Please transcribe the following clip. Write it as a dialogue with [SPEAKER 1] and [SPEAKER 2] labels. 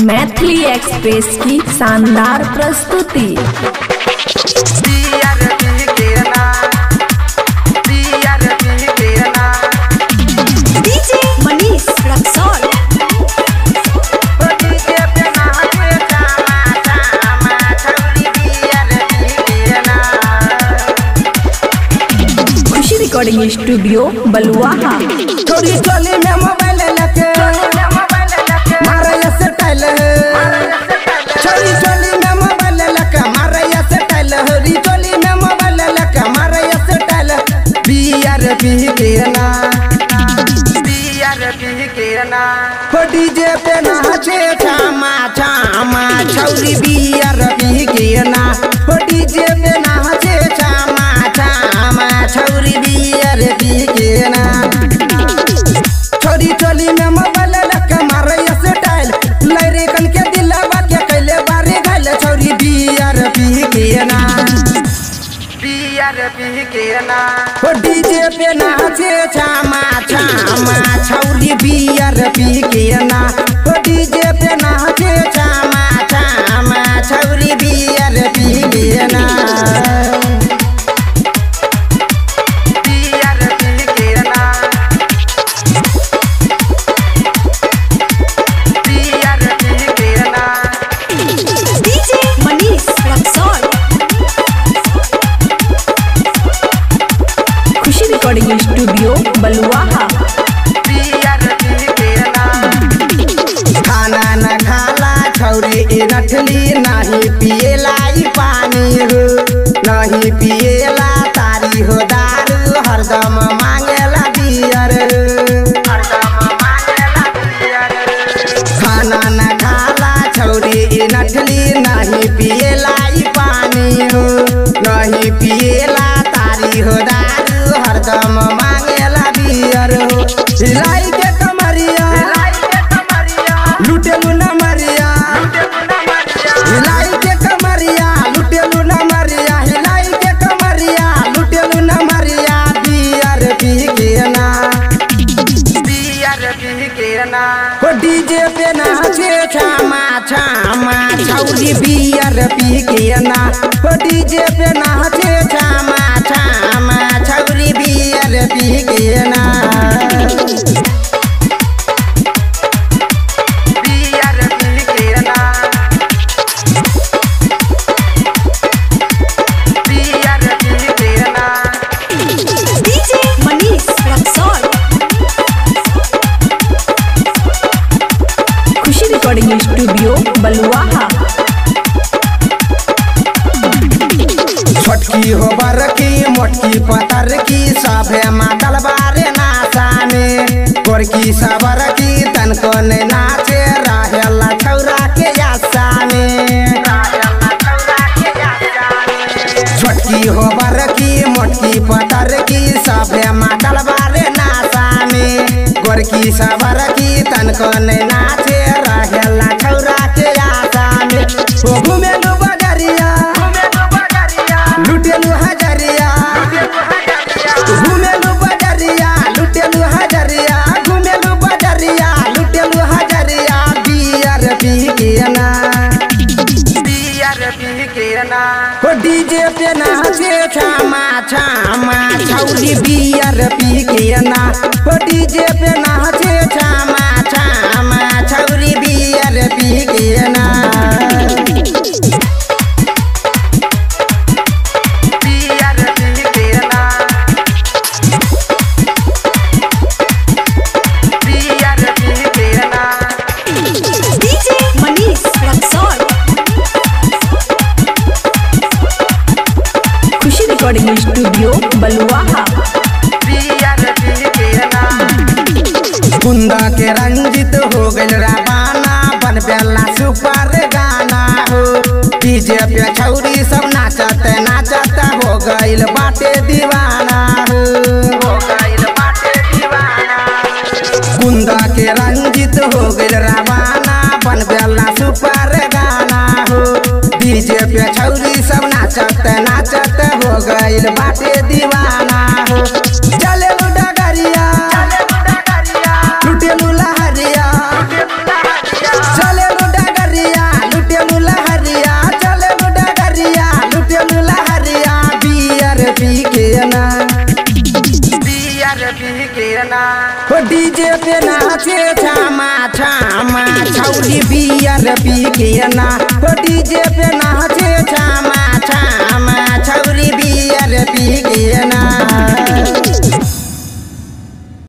[SPEAKER 1] Maithili express की शानदार प्रस्तुति। खुशी रिकॉर्डिंग स्टूडियो बलुआहा।
[SPEAKER 2] थोड़ी चोली में मोबाइल लेके मारे स्टाइल है, छोरी चोली में मोबाइल लेके मारे स्टाइल है, री चोली में मोबाइल लेके मारे स्टाइल। बियर पी के ना हो डीजे पे नाचे छामा छामा छोरी बियर पी के ना हो डीजे पे नाचे छामा छामा छोरी बियर पी के ना। छोरी चोली में मोबाइल लेके मारे स्टाइल, लहरे कन के दिलवा के कैले बारे घायल। छोरी बियर पी के ना, बियर पी के ना हो डीजे पे नाचे छामा छामा छोरी बियर पी के ना हो डीजे पे नाचे छामा छामा छोरी बियर पी के ना।
[SPEAKER 1] रिकॉर्डिंग स्टूडियो बलुआहा।
[SPEAKER 2] खाना न खाला छौरी नठली, नहीं पिएला पानी हो, नहीं पिएला तारी हो दारू, हरदम मांगेला बियर। खाना न खाला छौरी नठली, नहीं पिएला पानी हो, नहीं पिएला तारी हो दारू, हरदम मांगेला बियर हो। हिलाई के कमरिया लुटेलू न मरिया, हिलाई के कमरिया लुटेलू न मरिया, हिलाई के कमरिया लुटेलू न मरिया। बियर पी के ना, बियर पी के ना हो डीजे पे नाचे छामा छामा छौरी बियर पी के ना हो डीजे पे नाचे छामा छामा छौरी बियर पी के ना।
[SPEAKER 1] रिकॉर्डिंग स्टूडियो बलुआहा।
[SPEAKER 2] छोटकी हो बरकी मोटकी पतर की सभे मातल बारे नाचा में, गोरकी सबर की तन को ने नाचे रहेला छौरा के आशा में। छोटकी हो बरकी मोटकी पतर की सभे मातल बारे नाचा में, गोरकी सबर की तन को ने नाचे रहेला छौरा के आशा में। ओ घुमेलू बजरिया लुटेलू हजरिया, घुमेलू बजरिया लुटेलू हजरिया, घुमेलू बजरिया लुटेलू हजरिया। बियर पी के ना, बियर पी के ना हो डीजे पे नाचे छामा छामा छौरी बियर पी के ना हो डीजे पे नाचे छामा छामा छौरी बियर पी के ना।
[SPEAKER 1] रिकॉर्डिंग स्टूडियो बलुआहा।
[SPEAKER 2] कुंदा के रंजित हो गइल रवाना, बन बेला सुपर गाना हो, डीजे पे छौरी सब नाचत नाचत हो गइल बाटे दीवाना हो, हो गइल बाटे दीवाना। कुंदा के रंजित हो गइल रवाना, बन बेला सुपर गाना हो, डीजे पे छौरी सब नाचत नाचत हो गइल बाटे दीवाना हो। चलेलू डगरिया लुटेलू लहरिया, चलेलू डगरिया पे नाचे छामा छामा छौरी बियर पी के ना हो डीजे पे नाचे